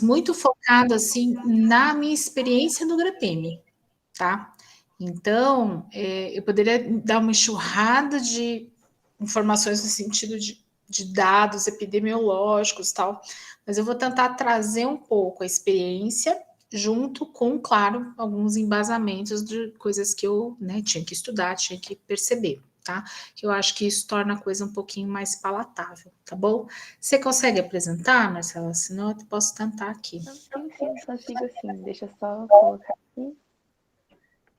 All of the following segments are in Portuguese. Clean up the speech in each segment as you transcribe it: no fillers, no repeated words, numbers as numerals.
muito focado, assim, na minha experiência no GRAPEME, tá? Então, eu poderia dar uma enxurrada de informações no sentido de dados epidemiológicos, tal, mas eu vou tentar trazer um pouco a experiência junto com, claro, alguns embasamentos de coisas que eu, né, tinha que estudar, tinha que perceber, tá? Que eu acho que isso torna a coisa um pouquinho mais palatável, tá bom? Você consegue apresentar, Marcela? Senão eu posso tentar aqui. Sim, consigo sim. Deixa eu só colocar aqui.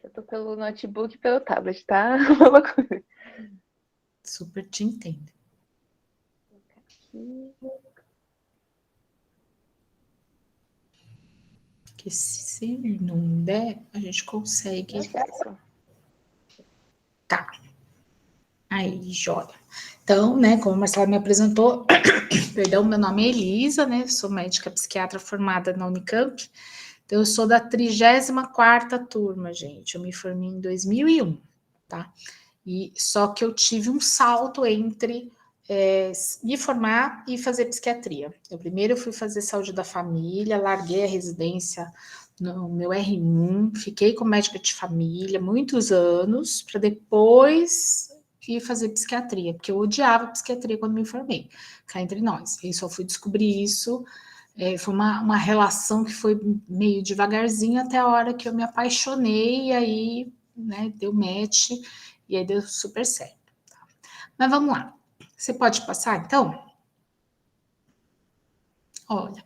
Eu tô pelo notebook e pelo tablet, tá? Uma loucura. Super te entendo. Aqui. Porque se não der, a gente consegue. Dá certo. Tá. Aí, joia. Então, né, como a Marcela me apresentou, perdão, meu nome é Elisa, né, sou médica psiquiatra formada na Unicamp, então eu sou da 34ª turma, gente, eu me formei em 2001, tá? E só que eu tive um salto entre me formar e fazer psiquiatria. Eu primeiro fui fazer saúde da família, larguei a residência no meu R1, fiquei com médica de família muitos anos, para depois ir fazer psiquiatria, porque eu odiava psiquiatria quando me formei, cá entre nós. E só fui descobrir isso, foi uma relação que foi meio devagarzinho até a hora que eu me apaixonei, e aí, né, deu match, e aí deu super certo. Mas vamos lá. Você pode passar, então? Olha, o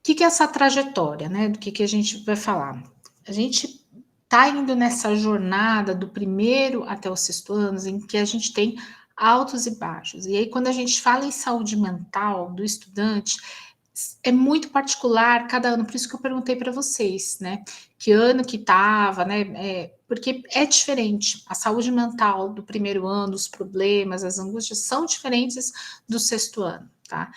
que é essa trajetória, né? Do que a gente vai falar? A gente está indo nessa jornada do primeiro até o sexto ano, em que a gente tem altos e baixos. E aí, quando a gente fala em saúde mental do estudante, é muito particular cada ano, por isso que eu perguntei para vocês, né? Que ano que estava, né? Porque é diferente. A saúde mental do primeiro ano, os problemas, as angústias são diferentes do sexto ano, tá?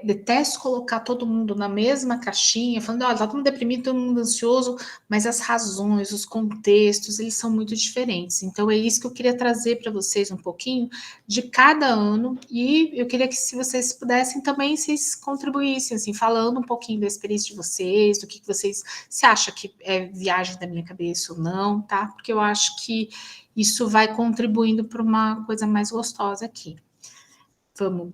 Detesto colocar todo mundo na mesma caixinha, falando, olha, tá todo mundo deprimido, todo mundo ansioso, mas as razões, os contextos, eles são muito diferentes. Então, é isso que eu queria trazer para vocês um pouquinho de cada ano, e eu queria que, se vocês pudessem também, vocês contribuíssem, assim, falando um pouquinho da experiência de vocês, do que vocês, se acha que é viagem da minha cabeça ou não, tá? Porque eu acho que isso vai contribuindo para uma coisa mais gostosa aqui. Vamos.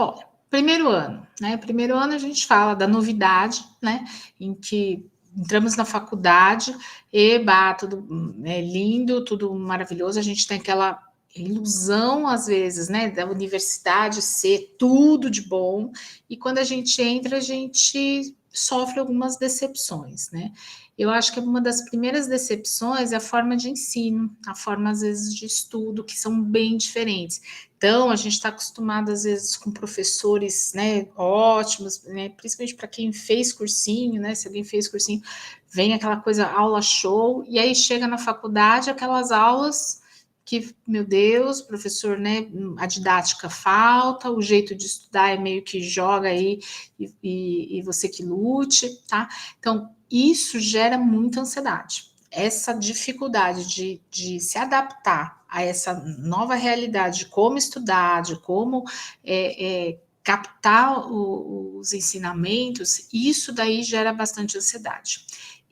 Olha, primeiro ano, né? Primeiro ano a gente fala da novidade, né? Em que entramos na faculdade, eba, tudo é lindo, tudo maravilhoso, a gente tem aquela ilusão, às vezes, né, da universidade ser tudo de bom, e quando a gente entra, a gente sofre algumas decepções, né? Eu acho que uma das primeiras decepções é a forma de ensino, a forma, às vezes, de estudo, que são bem diferentes. Então, a gente está acostumado, às vezes, com professores, né, ótimos, né, principalmente para quem fez cursinho, né, se alguém fez cursinho, vem aquela coisa, aula show, e aí chega na faculdade, aquelas aulas que, meu Deus, professor, né, a didática falta, o jeito de estudar é meio que joga aí e você que lute, tá? Então, isso gera muita ansiedade. Essa dificuldade de se adaptar a essa nova realidade, de como estudar, de como captar os ensinamentos, isso daí gera bastante ansiedade.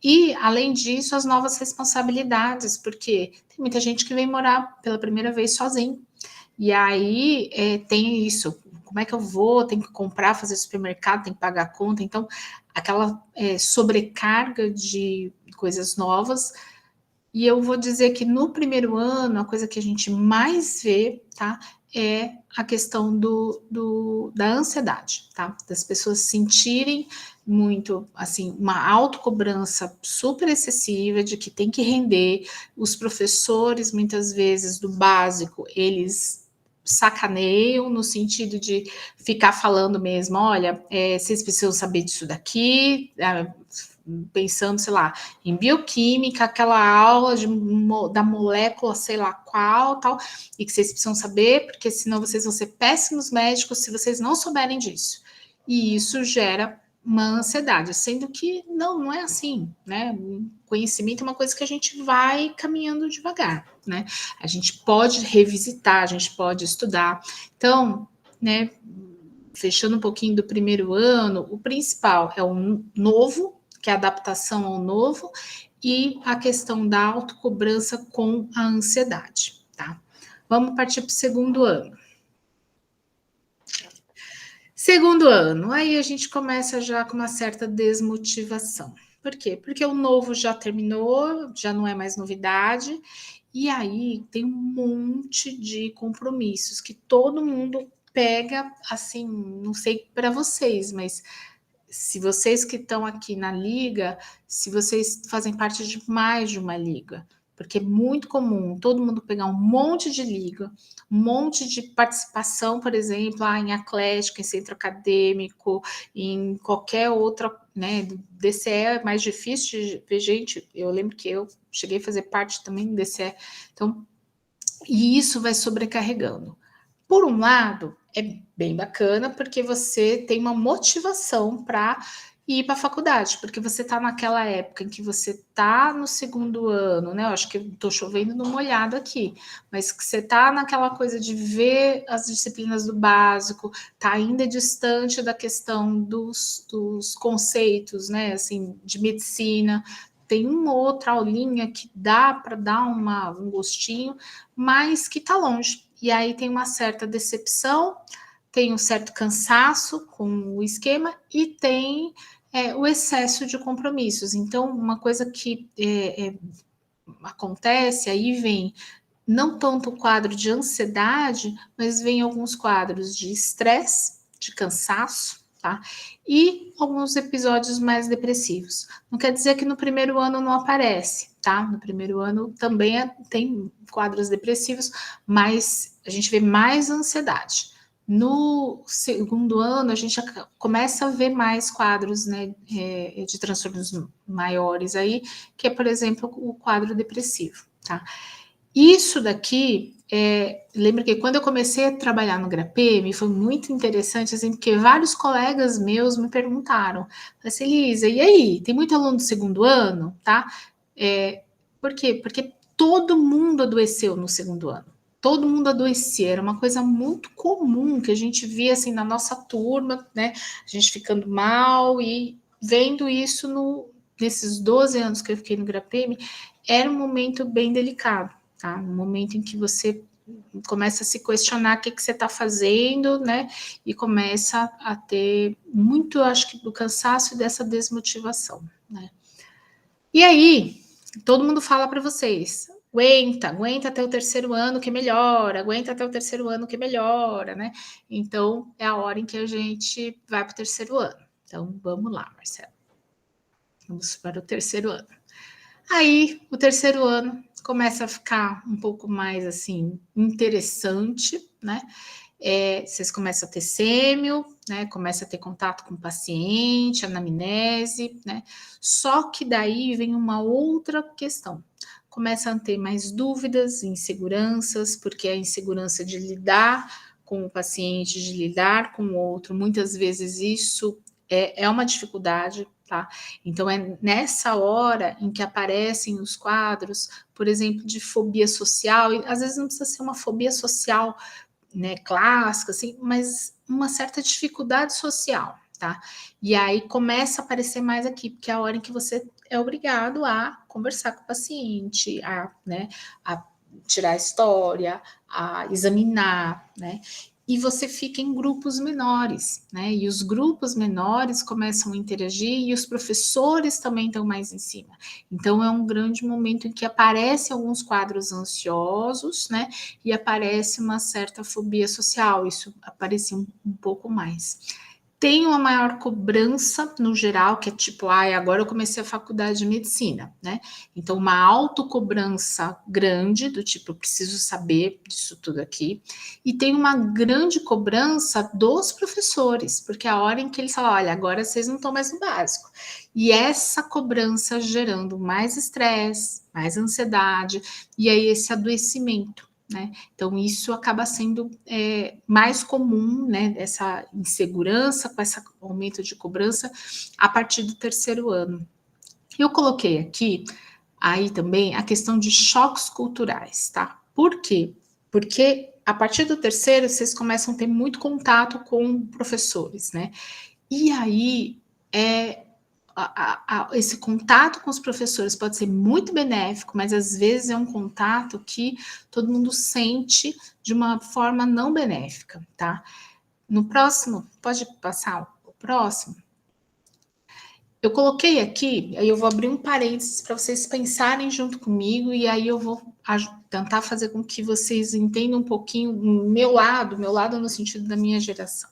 E, além disso, as novas responsabilidades, porque tem muita gente que vem morar pela primeira vez sozinho. E aí tem isso, como é que eu vou? Tem que comprar, fazer supermercado, tem que pagar a conta. Então, aquela sobrecarga de coisas novas. E eu vou dizer que no primeiro ano, a coisa que a gente mais vê, tá? É a questão da ansiedade, tá? Das pessoas sentirem muito, assim, uma autocobrança super excessiva de que tem que render. Os professores, muitas vezes, do básico, eles sacaneiam no sentido de ficar falando mesmo, olha, vocês precisam saber disso daqui, pensando, sei lá, em bioquímica, aquela aula da molécula, sei lá qual, tal, e que vocês precisam saber, porque senão vocês vão ser péssimos médicos se vocês não souberem disso. E isso gera uma ansiedade, sendo que não é assim, né? Conhecimento é uma coisa que a gente vai caminhando devagar, né? A gente pode revisitar, a gente pode estudar. Então, né, fechando um pouquinho do primeiro ano, o principal é o novo, que é a adaptação ao novo, e a questão da autocobrança com a ansiedade, tá? Vamos partir para o segundo ano. Segundo ano, aí a gente começa já com uma certa desmotivação. Por quê? Porque o novo já terminou, já não é mais novidade, e aí tem um monte de compromissos que todo mundo pega, assim, não sei para vocês, mas se vocês que estão aqui na liga, se vocês fazem parte de mais de uma liga, porque é muito comum todo mundo pegar um monte de liga, um monte de participação, por exemplo, em atlética, em centro acadêmico, em qualquer outra, né? Do DCE é mais difícil de ver gente. Eu lembro que eu cheguei a fazer parte também do DCE, então, e isso vai sobrecarregando. Por um lado, é bem bacana, porque você tem uma motivação para ir para a faculdade, porque você está naquela época em que você está no segundo ano, né? Eu acho que estou chovendo no molhado aqui, mas que você está naquela coisa de ver as disciplinas do básico, está ainda distante da questão dos conceitos, né? Assim, de medicina. Tem uma outra aulinha que dá para dar um gostinho, mas que está longe. E aí tem uma certa decepção, tem um certo cansaço com o esquema e tem o excesso de compromissos. Então, uma coisa que acontece, aí vem não tanto o quadro de ansiedade, mas vem alguns quadros de estresse, de cansaço, tá? E alguns episódios mais depressivos. Não quer dizer que no primeiro ano não aparece, tá? No primeiro ano também tem quadros depressivos, mas a gente vê mais ansiedade. No segundo ano, a gente começa a ver mais quadros, né, de transtornos maiores aí, que é, por exemplo, o quadro depressivo, tá? Isso daqui, lembra que quando eu comecei a trabalhar no GRAPM, foi muito interessante, assim, porque vários colegas meus me perguntaram, assim, Elisa, e aí, tem muito aluno do segundo ano, tá? Por quê? Porque todo mundo adoeceu no segundo ano. Todo mundo adoecia, era uma coisa muito comum que a gente via, assim, na nossa turma, né? A gente ficando mal e vendo isso nesses 12 anos que eu fiquei no GRAPM, era um momento bem delicado. Tá? No momento em que você começa a se questionar o que você está fazendo, né? E começa a ter muito, acho que, do cansaço e dessa desmotivação, né? E aí, todo mundo fala para vocês, aguenta até o terceiro ano que melhora, aguenta até o terceiro ano que melhora, né? Então, é a hora em que a gente vai para o terceiro ano. Então, vamos lá, Marcelo. Vamos para o terceiro ano. Aí, o terceiro ano começa a ficar um pouco mais, assim, interessante, né? Vocês começam a ter sêmio, né? Começa a ter contato com o paciente, anamnese, né? Só que daí vem uma outra questão. Começa a ter mais dúvidas, inseguranças, porque a insegurança de lidar com o paciente, de lidar com o outro, muitas vezes isso é uma dificuldade, tá? Então, é nessa hora em que aparecem os quadros, por exemplo, de fobia social, e às vezes não precisa ser uma fobia social, né, clássica, assim, mas uma certa dificuldade social, tá? E aí começa a aparecer mais aqui, porque é a hora em que você é obrigado a conversar com o paciente, né, a tirar a história, a examinar, né? E você fica em grupos menores, né? E os grupos menores começam a interagir e os professores também estão mais em cima. Então é um grande momento em que aparecem alguns quadros ansiosos, né? E aparece uma certa fobia social, isso aparecia um pouco mais. Tem uma maior cobrança no geral, que é tipo, agora eu comecei a faculdade de medicina, né? Então, uma autocobrança grande, do tipo, eu preciso saber disso tudo aqui. E tem uma grande cobrança dos professores, porque a hora em que eles falam, olha, agora vocês não estão mais no básico. E essa cobrança gerando mais estresse, mais ansiedade, e aí esse adoecimento. Né? Então, isso acaba sendo mais comum, né? Essa insegurança, com esse aumento de cobrança, a partir do terceiro ano. Eu coloquei aqui, aí também, a questão de choques culturais, tá? Por quê? Porque a partir do terceiro, vocês começam a ter muito contato com professores, né? E aí, esse contato com os professores pode ser muito benéfico, mas às vezes é um contato que todo mundo sente de uma forma não benéfica, tá? No próximo, pode passar o próximo? Eu coloquei aqui, aí eu vou abrir um parênteses para vocês pensarem junto comigo, e aí eu vou tentar fazer com que vocês entendam um pouquinho o meu lado no sentido da minha geração.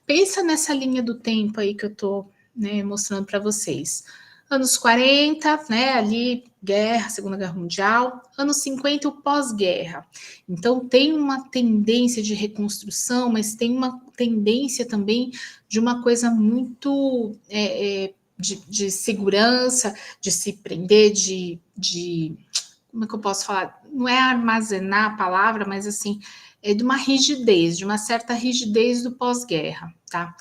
Pensa nessa linha do tempo aí que eu estou, né, mostrando para vocês. Anos 40, né, ali, guerra, Segunda Guerra Mundial. Anos 50, o pós-guerra. Então, tem uma tendência de reconstrução, mas tem uma tendência também de uma coisa muito de segurança, de se prender, como é que eu posso falar? Não é armazenar a palavra, mas assim, é de uma rigidez, de uma certa rigidez do pós-guerra, tá?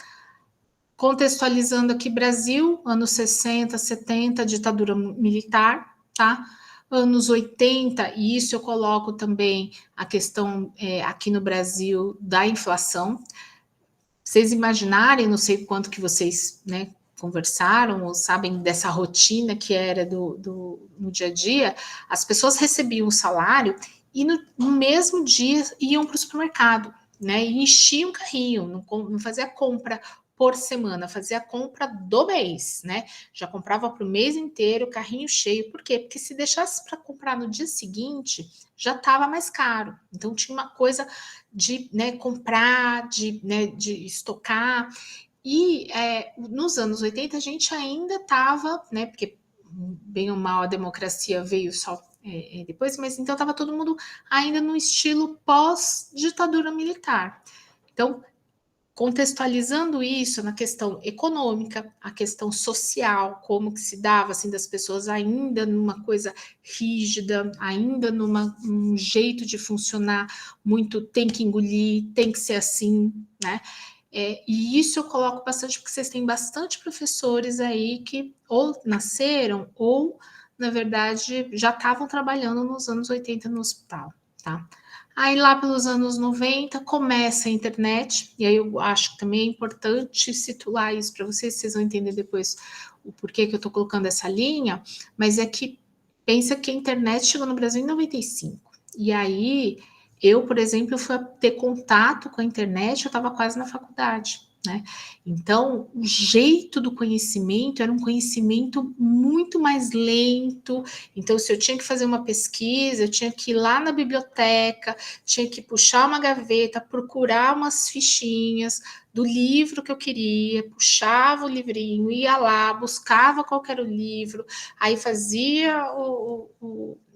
Contextualizando aqui Brasil, anos 60, 70, ditadura militar, tá? Anos 80, e isso eu coloco também a questão aqui no Brasil da inflação. Vocês imaginarem, não sei quanto que vocês, né, conversaram ou sabem dessa rotina que era no dia a dia, as pessoas recebiam o salário e no mesmo dia iam para o supermercado, né? E enchiam o carrinho, não fazia compra por semana, fazia compra do mês, né? Já comprava para o mês inteiro, carrinho cheio. Por quê? Porque se deixasse para comprar no dia seguinte, já estava mais caro. Então tinha uma coisa de, né, comprar, de estocar. E nos anos 80 a gente ainda estava, né, porque bem ou mal a democracia veio só depois, mas então estava todo mundo ainda no estilo pós-ditadura militar. Então, contextualizando isso na questão econômica, a questão social, como que se dava, assim, das pessoas ainda numa coisa rígida, ainda num jeito de funcionar muito tem que engolir, tem que ser assim, né? E isso eu coloco bastante porque vocês têm bastante professores aí que ou nasceram ou, na verdade, já estavam trabalhando nos anos 80 no hospital, tá? Aí lá pelos anos 90 começa a internet, e aí eu acho que também é importante situar isso para vocês vão entender depois o porquê que eu estou colocando essa linha, mas é que pensa que a internet chegou no Brasil em 95. E aí eu, por exemplo, fui ter contato com a internet, eu estava quase na faculdade, né? Então, o jeito do conhecimento era um conhecimento muito mais lento. Então, se eu tinha que fazer uma pesquisa, eu tinha que ir lá na biblioteca, tinha que puxar uma gaveta, procurar umas fichinhas do livro que eu queria, puxava o livrinho, ia lá, buscava qual era o livro, aí fazia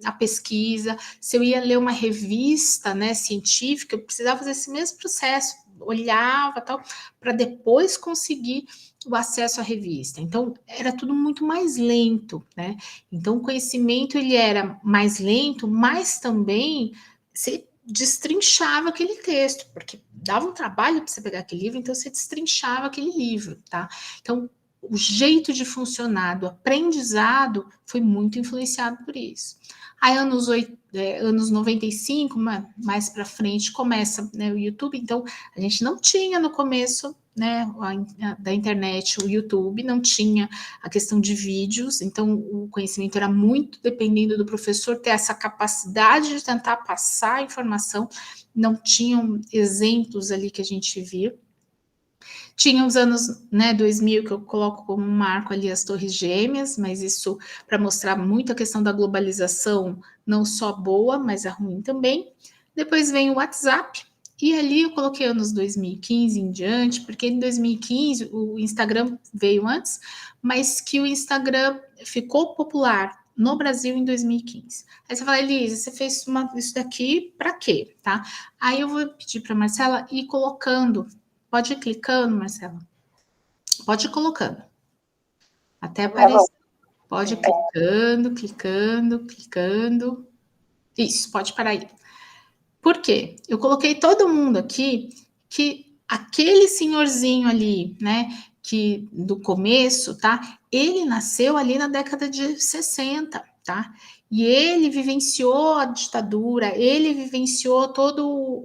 a pesquisa. Se eu ia ler uma revista, né, científica, eu precisava fazer esse mesmo processo, olhava tal, para depois conseguir o acesso à revista. Então, era tudo muito mais lento, né? Então, o conhecimento ele era mais lento, mas também você destrinchava aquele texto, porque dava um trabalho para você pegar aquele livro, então você destrinchava aquele livro, tá? Então, o jeito de funcionar do aprendizado foi muito influenciado por isso. Aí, anos 95, mais para frente, começa, né, o YouTube. Então, a gente não tinha no começo, né, da internet, o YouTube, não tinha a questão de vídeos, então o conhecimento era muito dependendo do professor ter essa capacidade de tentar passar a informação, não tinham exemplos ali que a gente via. Tinha os anos, né, 2000, que eu coloco como um marco ali as Torres Gêmeas, mas isso para mostrar muito a questão da globalização, não só boa, mas a ruim também. Depois vem o WhatsApp, e ali eu coloquei anos 2015 em diante, porque em 2015 o Instagram veio antes, mas que o Instagram ficou popular no Brasil em 2015. Aí você fala, Elisa, você fez isso daqui para quê? Tá? Aí eu vou pedir para a Marcela ir colocando. Pode ir clicando, Marcela. Pode ir colocando. Até aparecer. Pode ir clicando, clicando, clicando. Isso, pode parar aí. Por quê? Eu coloquei todo mundo aqui que aquele senhorzinho ali, né, que do começo, tá? Ele nasceu ali na década de 60, tá? E ele vivenciou a ditadura, ele vivenciou todo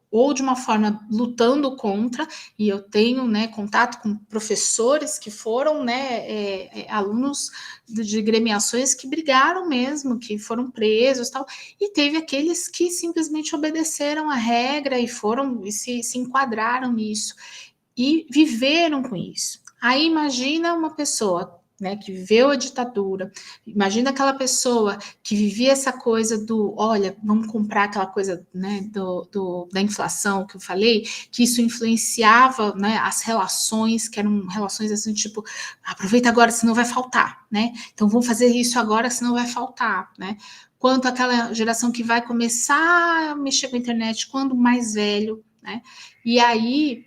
ou de uma forma lutando contra, e eu tenho, né, contato com professores que foram, né, alunos de gremiações que brigaram mesmo, que foram presos, tal, e teve aqueles que simplesmente obedeceram a regra e foram e se enquadraram nisso e viveram com isso. Aí imagina uma pessoa, né, que viveu a ditadura, imagina aquela pessoa que vivia essa coisa do, olha, vamos comprar aquela coisa, né, da inflação que eu falei, que isso influenciava, né, as relações, que eram relações assim, tipo, aproveita agora, senão vai faltar, né, então vamos fazer isso agora, senão vai faltar, né, quanto aquela geração que vai começar a mexer com a internet quando mais velho, né, e aí,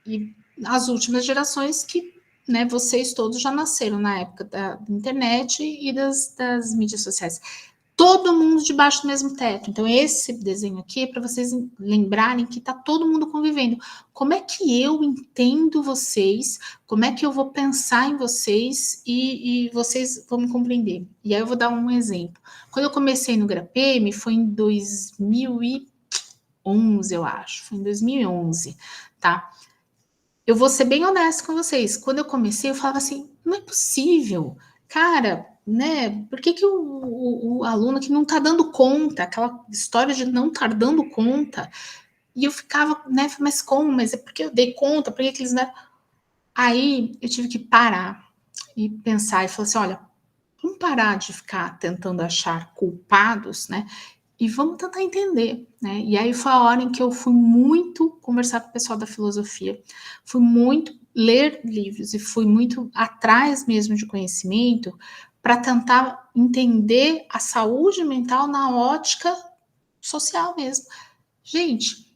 e as últimas gerações que, né, vocês todos já nasceram na época da internet e das mídias sociais. Todo mundo debaixo do mesmo teto. Então, esse desenho aqui é para vocês lembrarem que está todo mundo convivendo. Como é que eu entendo vocês? Como é que eu vou pensar em vocês e vocês vão me compreender? E aí eu vou dar um exemplo. Quando eu comecei no GraPM, foi em 2011, eu acho. Foi em 2011, tá? Eu vou ser bem honesta com vocês. Quando eu comecei, eu falava assim: não é possível, cara, né? Por que o aluno que não está dando conta, aquela história de não estar dando conta, e eu ficava, né? Mas como? Mas é porque eu dei conta, por que eles não. Aí eu tive que parar e pensar e falar assim: olha, vamos parar de ficar tentando achar culpados, né? E vamos tentar entender, né? E aí foi a hora em que eu fui muito conversar com o pessoal da filosofia, fui muito ler livros e fui muito atrás mesmo de conhecimento para tentar entender a saúde mental na ótica social mesmo. Gente,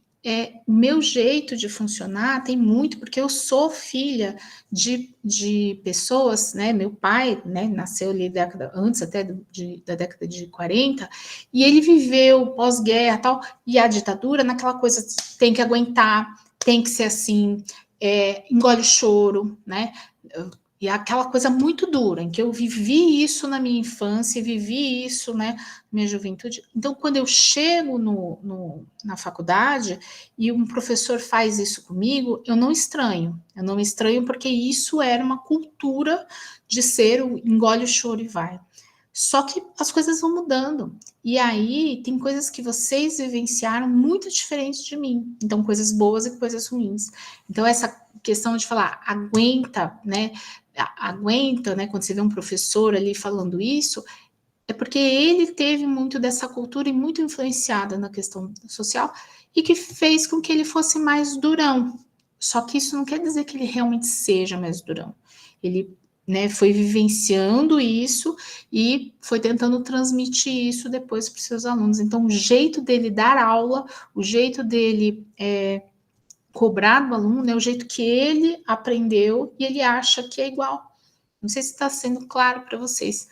o meu jeito de funcionar tem muito, porque eu sou filha de pessoas, né? Meu pai, né, nasceu ali antes até da década de 40, e ele viveu pós-guerra tal, e a ditadura naquela coisa, tem que aguentar, tem que ser assim, engole o choro, né? E aquela coisa muito dura, em que eu vivi isso na minha infância, vivi isso, né, na minha juventude. Então, quando eu chego na faculdade e um professor faz isso comigo, eu não estranho. Eu não estranho porque isso era uma cultura de ser o engole o choro e vai. Só que as coisas vão mudando. E aí tem coisas que vocês vivenciaram muito diferentes de mim. Então, coisas boas e coisas ruins. Então, essa questão de falar, aguenta, né? Aguenta, né? Quando você vê um professor ali falando isso, é porque ele teve muito dessa cultura e muito influenciada na questão social e que fez com que ele fosse mais durão. Só que isso não quer dizer que ele realmente seja mais durão. Ele, né, foi vivenciando isso e foi tentando transmitir isso depois para os seus alunos. Então, o jeito dele dar aula, o jeito dele cobrar do aluno é o jeito que ele aprendeu e ele acha que é igual. Não sei se está sendo claro para vocês.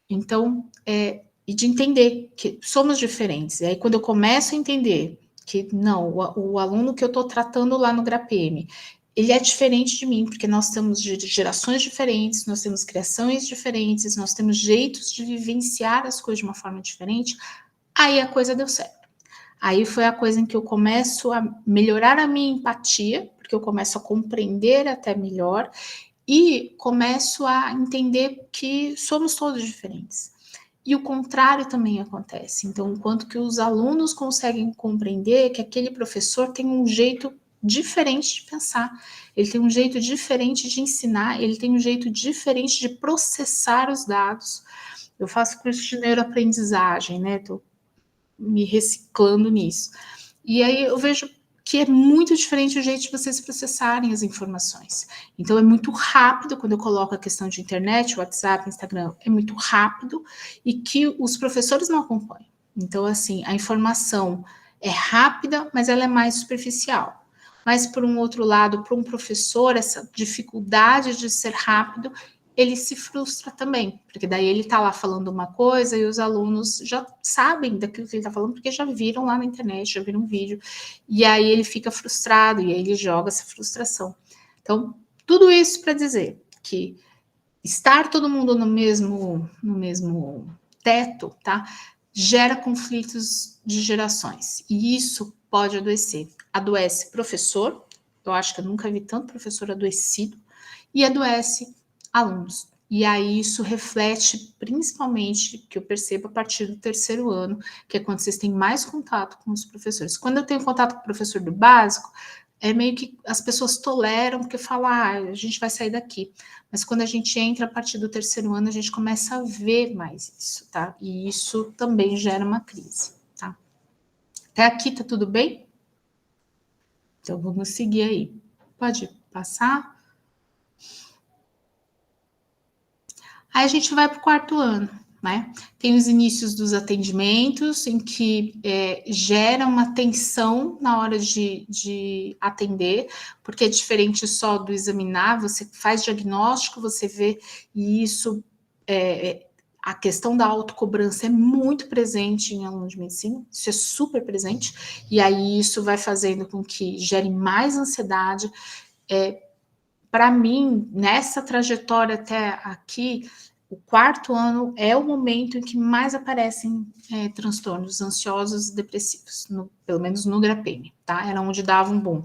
Então, e de entender que somos diferentes. E aí, quando eu começo a entender que não, o aluno que eu estou tratando lá no GraPM, ele é diferente de mim, porque nós temos gerações diferentes, nós temos criações diferentes, nós temos jeitos de vivenciar as coisas de uma forma diferente, aí a coisa deu certo. Aí foi a coisa em que eu começo a melhorar a minha empatia, porque eu começo a compreender até melhor e começo a entender que somos todos diferentes. E o contrário também acontece. Então, enquanto que os alunos conseguem compreender que aquele professor tem um jeito diferente de pensar, ele tem um jeito diferente de ensinar, ele tem um jeito diferente de processar os dados. Eu faço curso de neuroaprendizagem, né? Estou me reciclando nisso. E aí eu vejo que é muito diferente o jeito de vocês processarem as informações. Então é muito rápido, quando eu coloco a questão de internet, WhatsApp, Instagram, é muito rápido e que os professores não acompanham. Então, assim, a informação é rápida, mas ela é mais superficial. Mas, por um outro lado, para um professor, essa dificuldade de ser rápido, ele se frustra também, porque daí ele está lá falando uma coisa e os alunos já sabem daquilo que ele está falando, porque já viram lá na internet, já viram um vídeo, e aí ele fica frustrado, e aí ele joga essa frustração. Então, tudo isso para dizer que estar todo mundo no mesmo teto, tá? Gera conflitos de gerações. E isso pode adoecer. Adoece professor, eu acho que eu nunca vi tanto professor adoecido, e adoece alunos. E aí isso reflete principalmente, que eu percebo a partir do terceiro ano, que é quando vocês têm mais contato com os professores. Quando eu tenho contato com o professor do básico, é meio que as pessoas toleram, porque falam, a gente vai sair daqui. Mas quando a gente entra a partir do terceiro ano, a gente começa a ver mais isso, tá? E isso também gera uma crise, tá? Até aqui tá tudo bem? Então vamos seguir aí. Pode passar? Aí a gente vai para o quarto ano, né? Tem os inícios dos atendimentos, em que gera uma tensão na hora de atender, porque é diferente só do examinar, você faz diagnóstico, você vê, e isso, a questão da autocobrança é muito presente em aluno de medicina, isso é super presente, e aí isso vai fazendo com que gere mais ansiedade. Para mim, nessa trajetória até aqui, o quarto ano é o momento em que mais aparecem transtornos ansiosos e depressivos, pelo menos no GRAPEME, tá? Era onde dava um boom.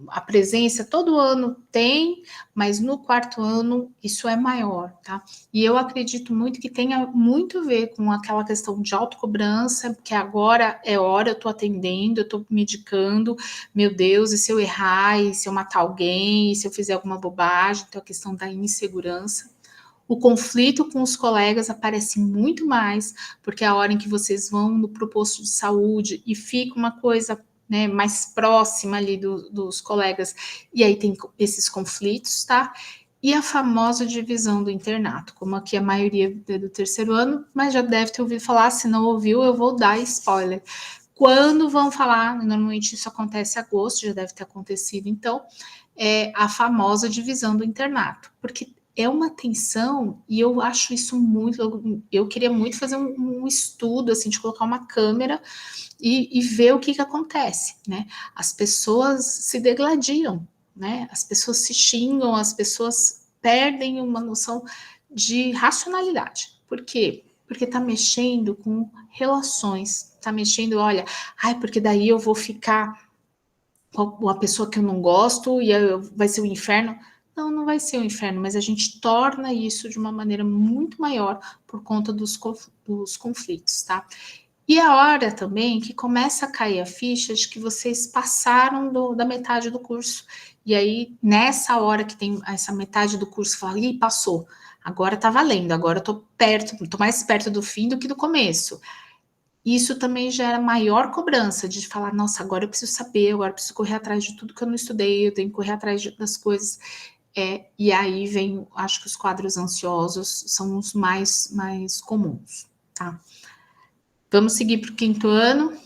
A presença, todo ano tem, mas no quarto ano isso é maior, tá? E eu acredito muito que tenha muito a ver com aquela questão de autocobrança, porque agora é hora, eu tô atendendo, eu tô medicando, meu Deus, e se eu errar, e se eu matar alguém, e se eu fizer alguma bobagem, então a questão da insegurança. O conflito com os colegas aparece muito mais, porque é a hora em que vocês vão para o posto de saúde e fica uma coisa, né, mais próxima ali dos colegas, e aí tem esses conflitos, tá? E a famosa divisão do internato, como aqui a maioria é do terceiro ano, mas já deve ter ouvido falar, se não ouviu, eu vou dar spoiler. Quando vão falar, normalmente isso acontece em agosto, já deve ter acontecido, então, é a famosa divisão do internato, porque é uma tensão, e eu acho isso muito. Eu queria muito fazer um estudo, assim, de colocar uma câmera e ver o que acontece, né? As pessoas se degladiam, né? As pessoas se xingam, as pessoas perdem uma noção de racionalidade. Por quê? Porque está mexendo com relações, está mexendo, olha, porque daí eu vou ficar com a pessoa que eu não gosto e vai ser o inferno. Não, não vai ser o inferno, mas a gente torna isso de uma maneira muito maior por conta dos conflitos, tá? E a hora também que começa a cair a ficha de que vocês passaram da metade do curso. E aí, nessa hora que tem essa metade do curso, fala, ih, passou, agora tá valendo, agora eu tô mais perto do fim do que do começo. Isso também gera maior cobrança de falar, nossa, agora eu preciso saber, agora eu preciso correr atrás de tudo que eu não estudei, eu tenho que correr atrás das coisas. E aí vem, acho que os quadros ansiosos são os mais comuns, tá? Vamos seguir para o quinto ano.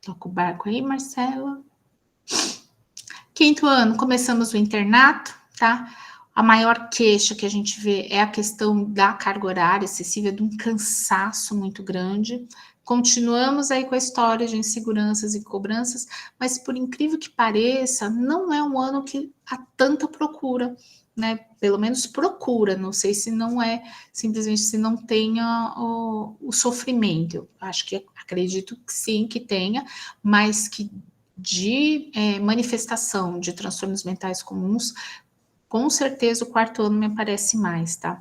Toca o barco aí, Marcela. Quinto ano, começamos o internato, tá? A maior queixa que a gente vê é a questão da carga horária excessiva, de um cansaço muito grande. Continuamos aí com a história de inseguranças e cobranças, mas por incrível que pareça, não é um ano que há tanta procura, né? Pelo menos procura, não sei se não é simplesmente se não tenha o sofrimento. Acho que acredito que sim, que tenha, mas que de manifestação de transtornos mentais comuns, com certeza o quarto ano me aparece mais, tá?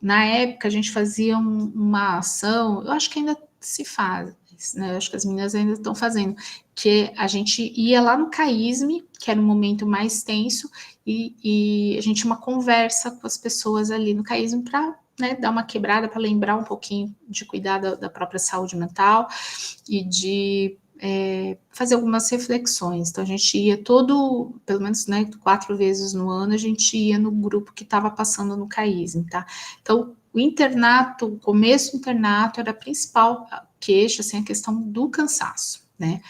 Na época a gente fazia uma ação, eu acho que ainda se faz, né? Eu acho que as meninas ainda estão fazendo, que a gente ia lá no CAISME, que era um momento mais tenso, e a gente tinha uma conversa com as pessoas ali no CAISME para, né, dar uma quebrada, para lembrar um pouquinho de cuidar da própria saúde mental e de fazer algumas reflexões. Então, a gente ia pelo menos, né, 4 vezes no ano, a gente ia no grupo que estava passando no CAISM, tá? Então, o começo do internato era a principal queixa, assim, a questão do cansaço, né?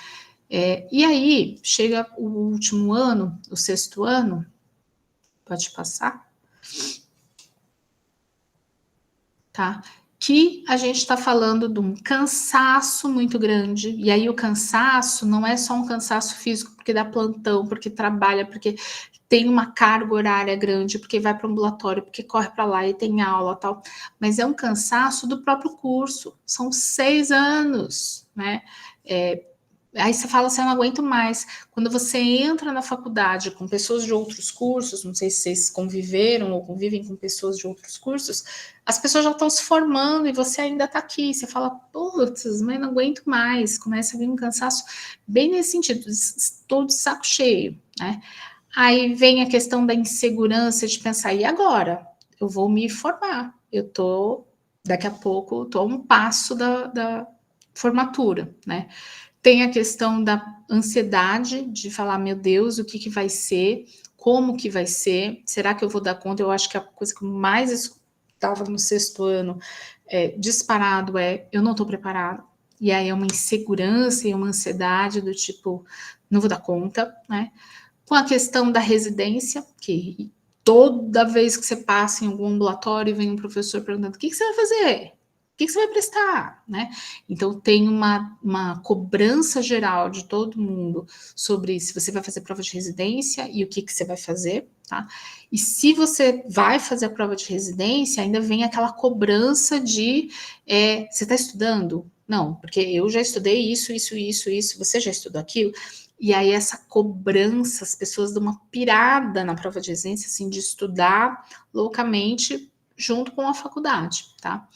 E aí, chega o último ano, o sexto ano, pode passar? Tá? que a gente está falando de um cansaço muito grande, e aí o cansaço não é só um cansaço físico porque dá plantão, porque trabalha, porque tem uma carga horária grande, porque vai para o ambulatório, porque corre para lá e tem aula tal, mas é um cansaço do próprio curso, são 6 anos, né? Aí você fala assim, eu não aguento mais. Quando você entra na faculdade com pessoas de outros cursos, não sei se vocês conviveram ou convivem com pessoas de outros cursos, as pessoas já estão se formando e você ainda está aqui. Você fala, putz, mas não aguento mais. Começa a vir um cansaço bem nesse sentido, estou de saco cheio, né? Aí vem a questão da insegurança de pensar, e agora? Eu vou me formar. Daqui a pouco, estou a um passo da formatura, né? Tem a questão da ansiedade de falar, meu Deus, o que, que vai ser? Como que vai ser? Será que eu vou dar conta? Eu acho que a coisa que eu mais escutava no 6º ano, disparado, eu não estou preparada. E aí é uma insegurança e uma ansiedade do tipo, não vou dar conta, né? Com a questão da residência, que toda vez que você passa em algum ambulatório, vem um professor perguntando, o que, que você vai fazer? O que, que você vai prestar? Né? Então, tem uma cobrança geral de todo mundo sobre se você vai fazer prova de residência e o que, que você vai fazer. Tá? E se você vai fazer a prova de residência, ainda vem aquela cobrança de você está estudando? Não, porque eu já estudei isso, você já estudou aquilo? E aí essa cobrança, as pessoas dão uma pirada na prova de residência, assim, de estudar loucamente junto com a faculdade, tá?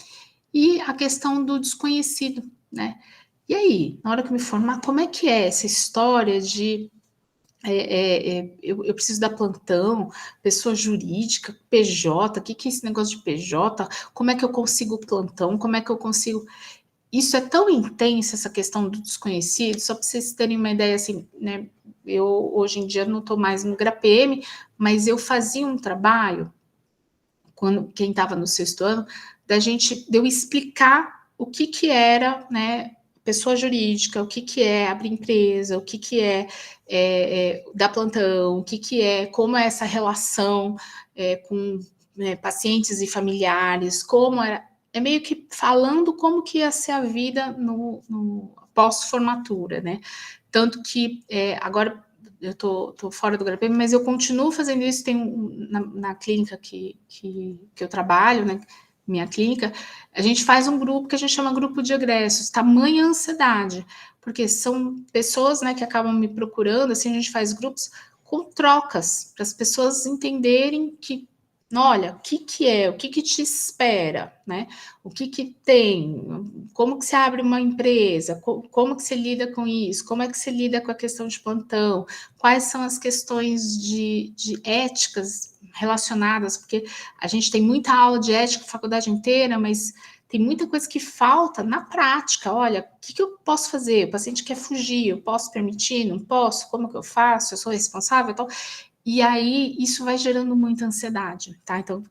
E a questão do desconhecido, né? E aí, na hora que eu me formar, como é que é essa história de eu preciso dar plantão, pessoa jurídica, PJ, o que é esse negócio de PJ? Como é que eu consigo plantão? Como é que eu consigo... Isso é tão intenso, essa questão do desconhecido, só para vocês terem uma ideia, assim, né? Eu, hoje em dia, não estou mais no GRAPM, mas eu fazia um trabalho, quem estava no 6º ano, de eu explicar o que era, né, pessoa jurídica, o que é abrir empresa, o que dar plantão, como é essa relação com pacientes e familiares, como era... É meio que falando como que ia ser a vida no pós-formatura, né? Tanto que agora eu tô fora do GRAPM, mas eu continuo fazendo isso, na clínica que eu trabalho, né? Minha clínica, a gente faz um grupo que a gente chama grupo de egressos, tamanha ansiedade, porque são pessoas, né, que acabam me procurando, assim, a gente faz grupos com trocas, para as pessoas entenderem que, olha, o que te espera, né? O que tem, como que se abre uma empresa, como que se lida com isso, como é que se lida com a questão de plantão, quais são as questões de éticas relacionadas, porque a gente tem muita aula de ética a faculdade inteira, mas tem muita coisa que falta na prática. Olha, o que eu posso fazer? O paciente quer fugir, eu posso permitir? Não posso? Como que eu faço? Eu sou responsável? Então, e aí isso vai gerando muita ansiedade, tá? Então,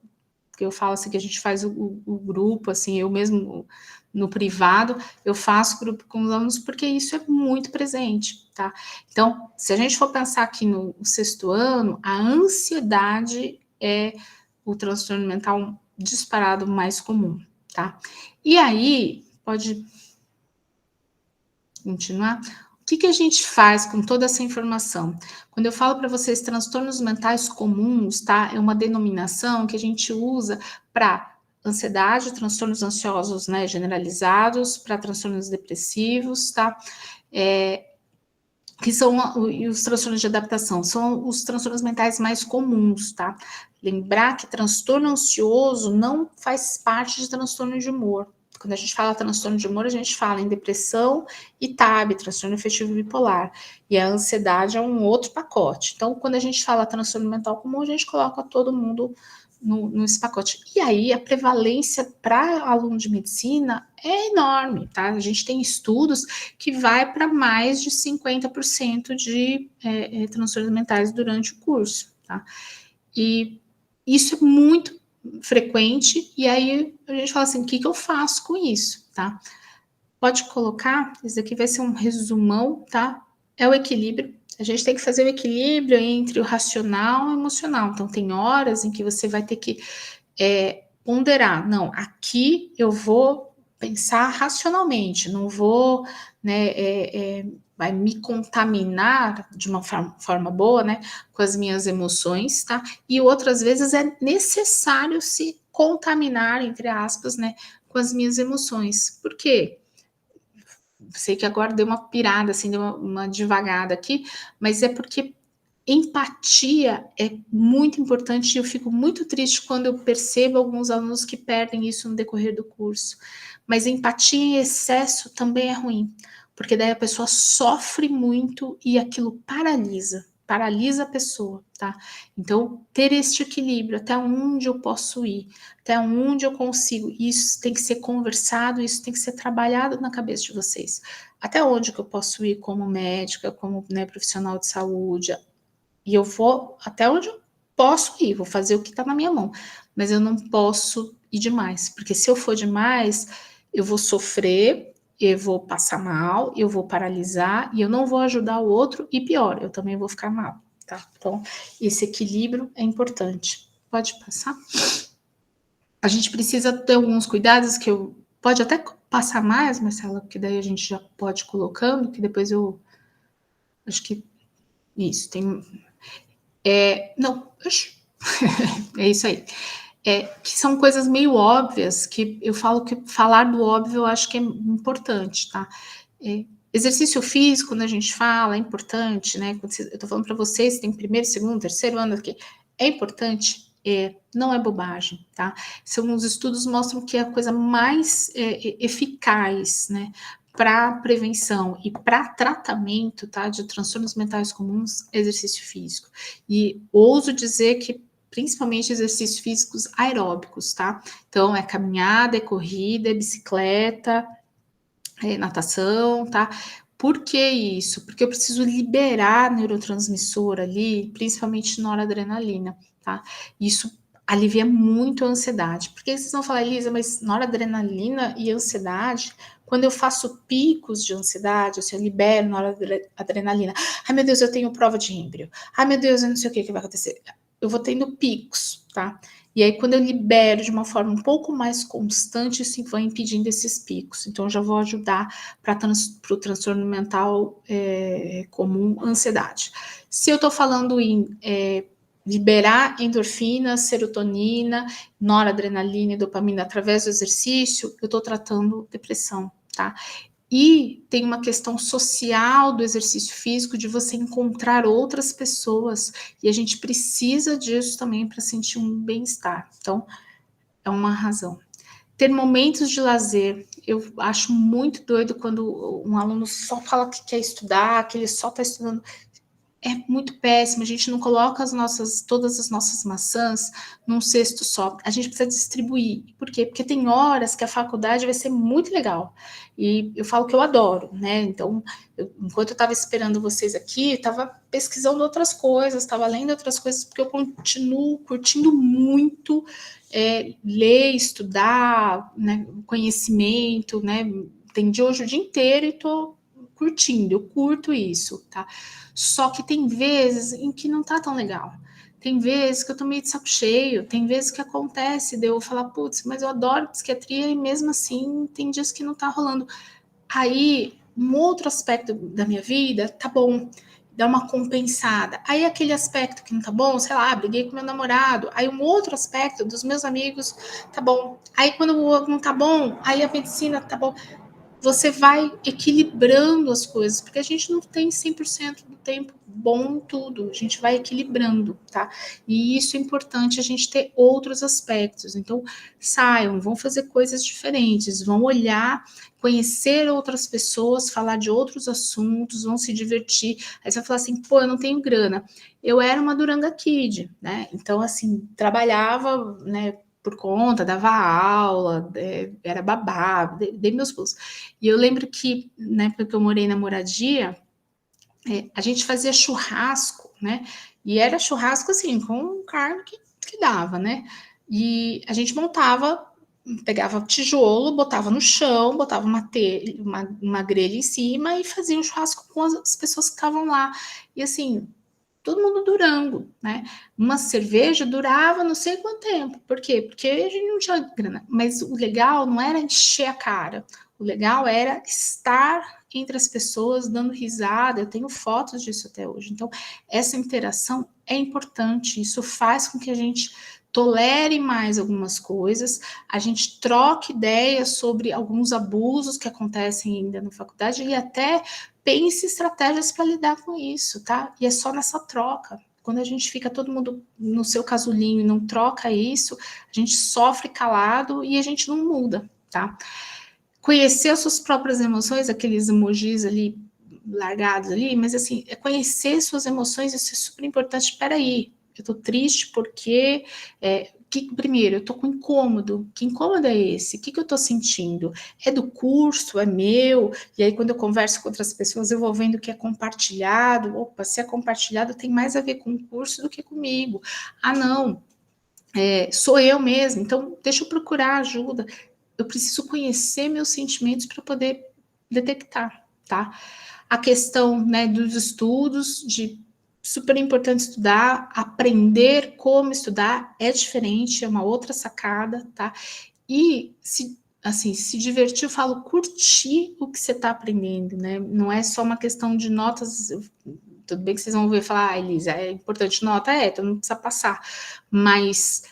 eu falo assim que a gente faz o grupo, assim, eu mesmo no privado, eu faço grupo com os alunos porque isso é muito presente, tá? Então, se a gente for pensar aqui no 6º ano, a ansiedade é o transtorno mental disparado mais comum, tá? E aí, pode continuar? O que a gente faz com toda essa informação? Quando eu falo para vocês transtornos mentais comuns, tá? É uma denominação que a gente usa para ansiedade, transtornos ansiosos, né, generalizados, para transtornos depressivos, tá? Que são os transtornos de adaptação, são os transtornos mentais mais comuns, tá? Lembrar que transtorno ansioso não faz parte de transtorno de humor. Quando a gente fala transtorno de humor, a gente fala em depressão e TAB, transtorno afetivo bipolar. E a ansiedade é um outro pacote. Então, quando a gente fala transtorno mental comum, a gente coloca todo mundo nesse pacote. E aí, a prevalência para aluno de medicina é enorme, tá? A gente tem estudos que vai para mais de 50% de transtornos mentais durante o curso, tá? E isso é muito frequente, e aí a gente fala assim, o que eu faço com isso, tá? Pode colocar, isso aqui vai ser um resumão, tá? É o equilíbrio. A gente tem que fazer o equilíbrio entre o racional e o emocional. Então, tem horas em que você vai ter que ponderar. Não, aqui eu vou pensar racionalmente, não vou, né, vai me contaminar de uma forma boa, né, com as minhas emoções, tá? E outras vezes é necessário se contaminar, entre aspas, né, com as minhas emoções. Por quê? Sei que agora deu uma pirada, assim, deu uma devagada aqui, mas é porque empatia é muito importante e eu fico muito triste quando eu percebo alguns alunos que perdem isso no decorrer do curso. Mas empatia em excesso também é ruim, porque daí a pessoa sofre muito e aquilo paralisa a pessoa, tá? Então, ter este equilíbrio, até onde eu posso ir, até onde eu consigo, isso tem que ser conversado, isso tem que ser trabalhado na cabeça de vocês. Até onde que eu posso ir como médica, como, né, profissional de saúde, e eu vou até onde eu posso ir, vou fazer o que está na minha mão, mas eu não posso ir demais, porque se eu for demais, eu vou sofrer, eu vou passar mal, eu vou paralisar e eu não vou ajudar o outro e pior, eu também vou ficar mal, tá? Então, esse equilíbrio é importante. Pode passar? A gente precisa ter alguns cuidados que eu pode até passar mais, Marcela, porque daí a gente já pode ir colocando, que depois eu acho que isso tem não, é isso aí. Que são coisas meio óbvias, que eu falo que falar do óbvio eu acho que é importante, tá? Exercício físico, quando a gente fala, é importante, né? Eu tô falando para vocês, tem primeiro, segundo, terceiro ano aqui, é importante, não é bobagem, tá? Os estudos mostram que é a coisa mais eficaz, né? Para prevenção e para tratamento, tá, de transtornos mentais comuns, exercício físico. E ouso dizer que principalmente exercícios físicos aeróbicos, tá? Então, é caminhada, é corrida, é bicicleta, é natação, tá? Por que isso? Porque eu preciso liberar neurotransmissor ali, principalmente noradrenalina, tá? Isso alivia muito a ansiedade. Porque vocês vão falar, Elisa, mas noradrenalina e ansiedade, quando eu faço picos de ansiedade, assim, eu libero noradrenalina. Ai, meu Deus, eu tenho prova de embryo. Ai, meu Deus, eu não sei o que vai acontecer. Eu vou tendo picos, tá? E aí, quando eu libero de uma forma um pouco mais constante, isso vai impedindo esses picos. Então, eu já vou ajudar para o transtorno mental comum, ansiedade. Se eu estou falando em liberar endorfina, serotonina, noradrenalina e dopamina através do exercício, eu estou tratando depressão, tá? E tem uma questão social do exercício físico, de você encontrar outras pessoas, e a gente precisa disso também para sentir um bem-estar. Então, é uma razão. Ter momentos de lazer. Eu acho muito doido quando um aluno só fala que quer estudar, que ele só está estudando. É muito péssimo, a gente não coloca todas as nossas maçãs num cesto só. A gente precisa distribuir. Por quê? Porque tem horas que a faculdade vai ser muito legal. E eu falo que eu adoro, né? Então, enquanto eu estava esperando vocês aqui, eu estava pesquisando outras coisas, estava lendo outras coisas, porque eu continuo curtindo muito ler, estudar, né, conhecimento, né? Tem de hoje o dia inteiro e estou curtindo, eu curto isso, tá? Só que tem vezes em que não tá tão legal. Tem vezes que eu tô meio de saco cheio, tem vezes que acontece de eu falar, putz, mas eu adoro psiquiatria e mesmo assim tem dias que não tá rolando. Aí, um outro aspecto da minha vida, tá bom, dá uma compensada. Aí aquele aspecto que não tá bom, sei lá, briguei com meu namorado. Aí um outro aspecto dos meus amigos, tá bom. Aí quando não tá bom, aí a medicina tá bom. Você vai equilibrando as coisas, porque a gente não tem 100% do tempo bom tudo, a gente vai equilibrando, tá? E isso é importante, a gente ter outros aspectos. Então, saiam, vão fazer coisas diferentes, vão olhar, conhecer outras pessoas, falar de outros assuntos, vão se divertir. Aí você vai falar assim, pô, eu não tenho grana. Eu era uma Duranga Kid, né? Então, assim, trabalhava, né, por conta, dava aula, era babá, dei meus pulos. E eu lembro que, na época que eu morei na moradia, a gente fazia churrasco, né? E era churrasco, assim, com carne que dava, né? E a gente montava, pegava tijolo, botava no chão, botava uma grelha em cima e fazia um churrasco com as pessoas que estavam lá. E assim, todo mundo Durango, né? Uma cerveja durava não sei quanto tempo. Por quê? Porque a gente não tinha grana. Mas o legal não era encher a cara. O legal era estar entre as pessoas, dando risada. Eu tenho fotos disso até hoje. Então, essa interação é importante. Isso faz com que a gente tolere mais algumas coisas, a gente troque ideias sobre alguns abusos que acontecem ainda na faculdade e até pense estratégias para lidar com isso, tá? E é só nessa troca. Quando a gente fica todo mundo no seu casulinho e não troca isso, a gente sofre calado e a gente não muda, tá? Conhecer as suas próprias emoções, aqueles emojis ali largados ali, mas assim, é conhecer suas emoções, isso é super importante. Espera aí, eu tô triste porque primeiro, eu tô com incômodo. Que incômodo é esse? O que eu tô sentindo? É do curso? É meu? E aí, quando eu converso com outras pessoas, eu vou vendo que é compartilhado. Opa, se é compartilhado, tem mais a ver com o curso do que comigo. Ah, não, sou eu mesmo. Então, deixa eu procurar ajuda. Eu preciso conhecer meus sentimentos para poder detectar, tá? A questão, né, dos estudos, de super importante estudar, aprender como estudar é diferente, é uma outra sacada, tá? E se divertir, eu falo curtir o que você está aprendendo, né? Não é só uma questão de notas. Tudo bem que vocês vão ver falar, Elisa, é importante nota, todo mundo precisa passar, mas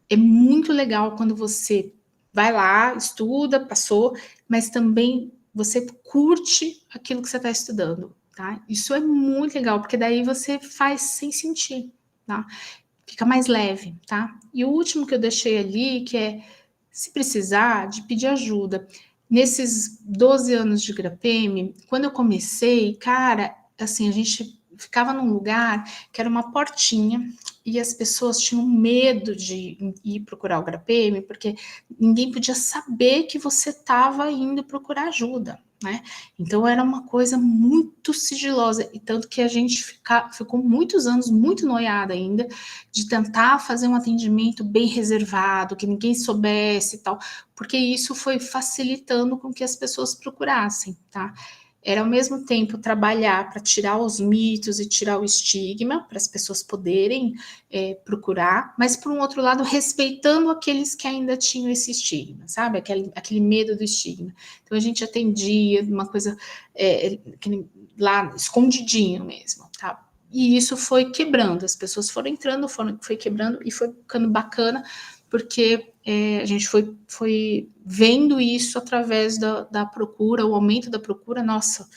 é muito legal quando você vai lá, estuda, passou, mas também você curte aquilo que você está estudando, tá? Isso é muito legal, porque daí você faz sem sentir, tá? Fica mais leve, tá? E o último que eu deixei ali, que é, se precisar, de pedir ajuda. Nesses 12 anos de GRAPEME, quando eu comecei, cara, assim, a gente ficava num lugar que era uma portinha e as pessoas tinham medo de ir procurar o GRAPEME, porque ninguém podia saber que você estava indo procurar ajuda, né? Então era uma coisa muito sigilosa, e tanto que a gente ficou muitos anos muito noiada ainda, de tentar fazer um atendimento bem reservado, que ninguém soubesse e tal, porque isso foi facilitando com que as pessoas procurassem, tá? Era ao mesmo tempo trabalhar para tirar os mitos e tirar o estigma, para as pessoas poderem procurar, mas por um outro lado, respeitando aqueles que ainda tinham esse estigma, sabe? Aquele medo do estigma. Então a gente atendia uma coisa lá escondidinho mesmo, tá? E isso foi quebrando, as pessoas foram entrando, foi quebrando e foi ficando bacana, porque a gente foi vendo isso através da procura, o aumento da procura. Nossa,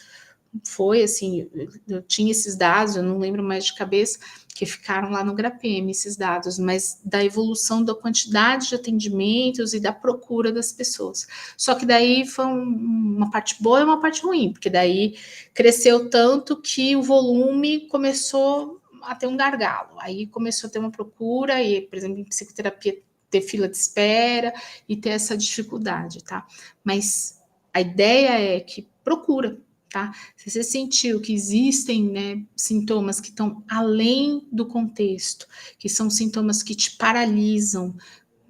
foi assim, eu tinha esses dados, eu não lembro mais de cabeça, que ficaram lá no GRAPEME, esses dados, mas da evolução da quantidade de atendimentos e da procura das pessoas. Só que daí foi uma parte boa e uma parte ruim, porque daí cresceu tanto que o volume começou a ter um gargalo. Aí começou a ter uma procura, e, por exemplo, em psicoterapia, ter fila de espera e ter essa dificuldade, tá? Mas a ideia é que procura, tá? Se você sentiu que existem, né, sintomas que estão além do contexto, que são sintomas que te paralisam,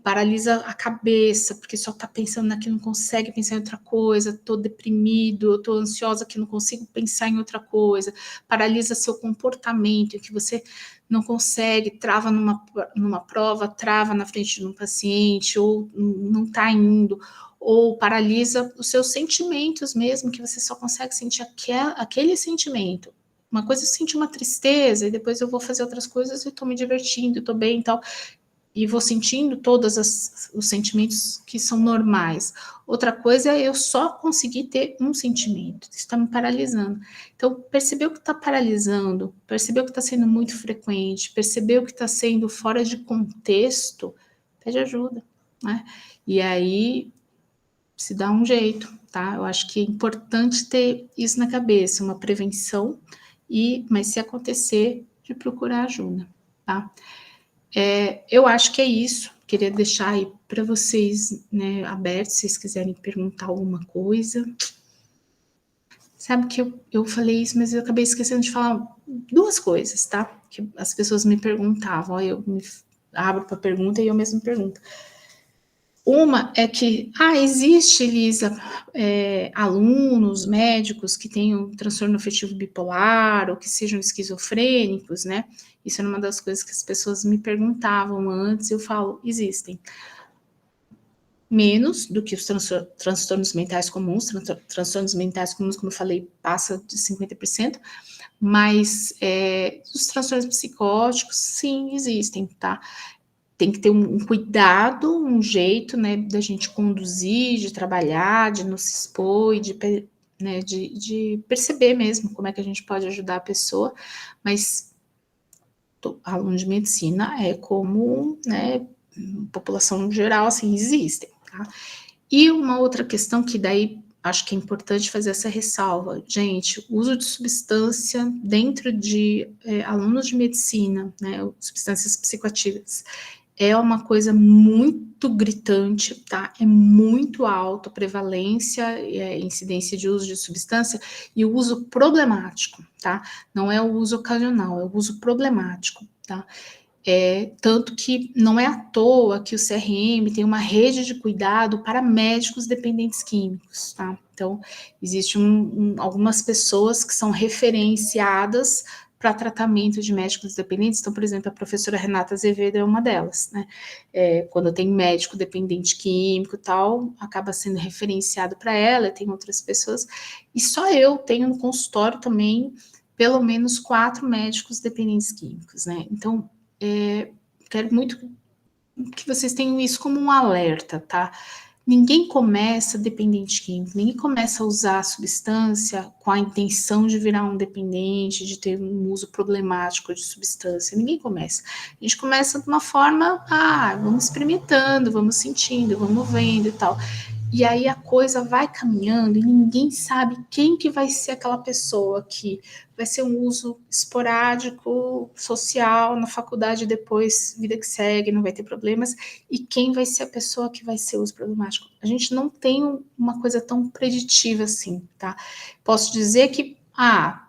paralisa a cabeça, porque só tá pensando naquilo, não consegue pensar em outra coisa, tô deprimido, eu tô ansiosa que não consigo pensar em outra coisa, paralisa seu comportamento, que você não consegue, trava numa prova, trava na frente de um paciente, ou não tá indo, ou paralisa os seus sentimentos mesmo, que você só consegue sentir aquele sentimento. Uma coisa é sentir uma tristeza, e depois eu vou fazer outras coisas e tô me divertindo, tô bem e tal, e vou sentindo todos os sentimentos que são normais. Outra coisa é eu só conseguir ter um sentimento, isso está me paralisando. Então, percebeu que está paralisando, percebeu que está sendo muito frequente, percebeu que está sendo fora de contexto, pede ajuda, né? E aí se dá um jeito, tá? Eu acho que é importante ter isso na cabeça, uma prevenção, mas se acontecer, de procurar ajuda, tá? Eu acho que é isso. Queria deixar aí para vocês, né, abertos, se vocês quiserem perguntar alguma coisa. Sabe que eu falei isso, mas eu acabei esquecendo de falar duas coisas, tá? Que as pessoas me perguntavam, eu me abro para pergunta e eu mesmo pergunto. Uma é que, existe, Elisa, alunos, médicos que tenham transtorno afetivo bipolar ou que sejam esquizofrênicos, né? Isso era uma das coisas que as pessoas me perguntavam antes, eu falo, existem. Menos do que os transtornos mentais comuns, transtornos mentais comuns, como eu falei, passa de 50%, mas os transtornos psicóticos, sim, existem, tá? Tem que ter um cuidado, um jeito, né, da gente conduzir, de trabalhar, de não se expor e de perceber mesmo como é que a gente pode ajudar a pessoa, mas aluno de medicina é como, né, população geral, assim, existem, tá? E uma outra questão que daí acho que é importante fazer essa ressalva, gente, o uso de substância dentro de alunos de medicina, né, substâncias psicoativas, é uma coisa muito gritante, tá? É muito alta a prevalência e incidência de uso de substância e o uso problemático, tá? Não é o uso ocasional, é o uso problemático, tá? Tanto que não é à toa que o CRM tem uma rede de cuidado para médicos dependentes químicos, tá? Então, existe algumas pessoas que são referenciadas para tratamento de médicos dependentes. Então, por exemplo, a professora Renata Azevedo é uma delas, né? Quando tem médico dependente químico e tal, acaba sendo referenciado para ela, tem outras pessoas. E só eu tenho no consultório também pelo menos 4 médicos dependentes químicos, né? Então, quero muito que vocês tenham isso como um alerta, tá? Ninguém começa dependente químico, ninguém começa a usar a substância com a intenção de virar um dependente, de ter um uso problemático de substância. Ninguém começa. A gente começa de uma forma, vamos experimentando, vamos sentindo, vamos vendo e tal. E aí a coisa vai caminhando e ninguém sabe quem que vai ser aquela pessoa que vai ser um uso esporádico, social, na faculdade depois, vida que segue, não vai ter problemas, e quem vai ser a pessoa que vai ser uso problemático. A gente não tem uma coisa tão preditiva assim, tá? Posso dizer que,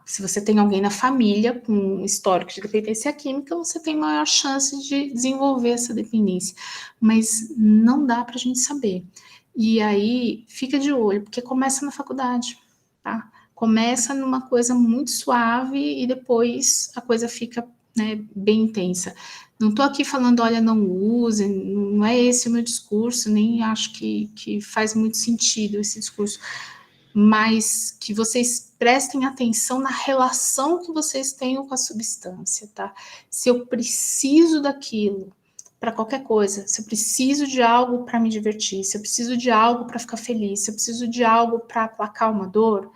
se você tem alguém na família com um histórico de dependência química, você tem maior chance de desenvolver essa dependência, mas não dá para a gente saber. E aí, fica de olho, porque começa na faculdade, tá? Começa numa coisa muito suave e depois a coisa fica, né, bem intensa. Não estou aqui falando, olha, não use, não é esse o meu discurso, nem acho que faz muito sentido esse discurso, mas que vocês prestem atenção na relação que vocês tenham com a substância, tá? Se eu preciso daquilo, para qualquer coisa. Se eu preciso de algo para me divertir, se eu preciso de algo para ficar feliz, se eu preciso de algo para aplacar uma dor,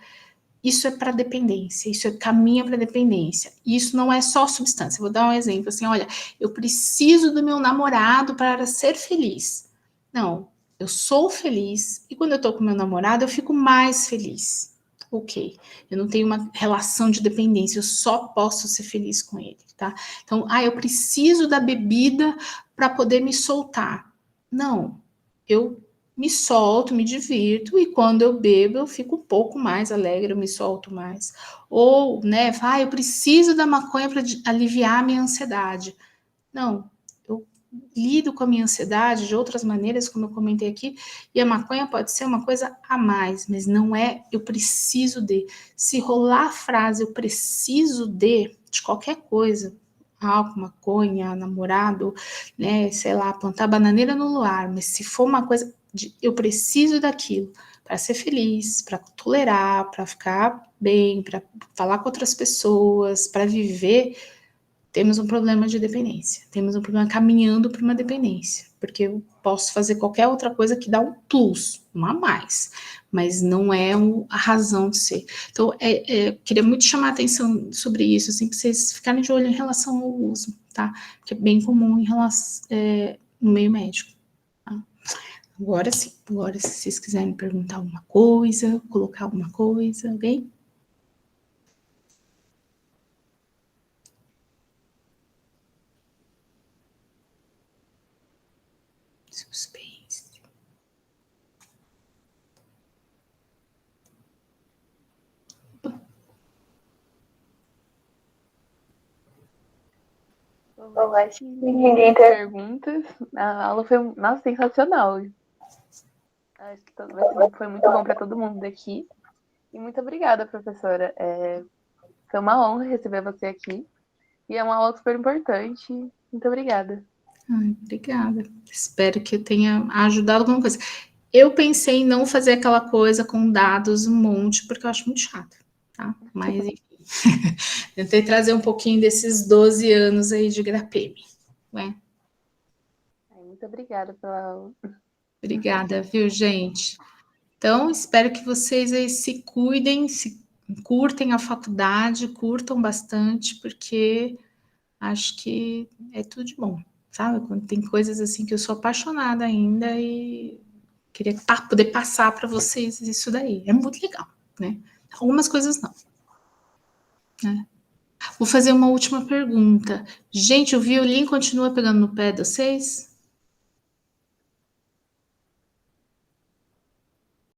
isso é para dependência, isso caminha para dependência. Isso não é só substância. Vou dar um exemplo assim, olha, eu preciso do meu namorado para ser feliz. Não, eu sou feliz e quando eu estou com meu namorado eu fico mais feliz. Ok, eu não tenho uma relação de dependência, eu só posso ser feliz com ele, tá? Então, eu preciso da bebida para poder me soltar. Não, eu me solto, me divirto, e quando eu bebo, eu fico um pouco mais alegre, eu me solto mais. Ou, né, eu preciso da maconha para aliviar a minha ansiedade. Não, eu lido com a minha ansiedade de outras maneiras, como eu comentei aqui, e a maconha pode ser uma coisa a mais, mas não é eu preciso de. Se rolar a frase eu preciso de qualquer coisa, álcool, maconha, namorado, né, sei lá, plantar bananeira no luar, mas se for uma coisa de eu preciso daquilo para ser feliz, para tolerar, para ficar bem, para falar com outras pessoas, para viver, temos um problema de dependência, temos um problema caminhando para uma dependência, porque eu posso fazer qualquer outra coisa que dá um plus, um a mais, mas não é a razão de ser. Então, queria muito chamar a atenção sobre isso, assim, para vocês ficarem de olho em relação ao uso, tá? Que é bem comum no meio médico. Tá? Agora sim, agora se vocês quiserem perguntar alguma coisa, colocar alguma coisa, ok? Suspense. Bom, acho que ninguém tem perguntas. A aula foi, nossa, sensacional. Acho que foi muito bom para todo mundo daqui. E muito obrigada, professora. Foi uma honra receber você aqui. E é uma aula super importante. Muito obrigada. Ai, obrigada. Espero que eu tenha ajudado alguma coisa. Eu pensei em não fazer aquela coisa com dados um monte, porque eu acho muito chato, tá? Mas, enfim. Tentei trazer um pouquinho desses 12 anos aí de grapeme, né? Muito obrigada pela aula. Obrigada, viu, gente? Então, espero que vocês aí se cuidem, se curtem a faculdade, curtam bastante, porque acho que é tudo de bom, sabe? Quando tem coisas assim que eu sou apaixonada ainda e queria poder passar para vocês isso daí. É muito legal, né? Algumas coisas não, né? Vou fazer uma última pergunta. Gente, o violino continua pegando no pé de vocês?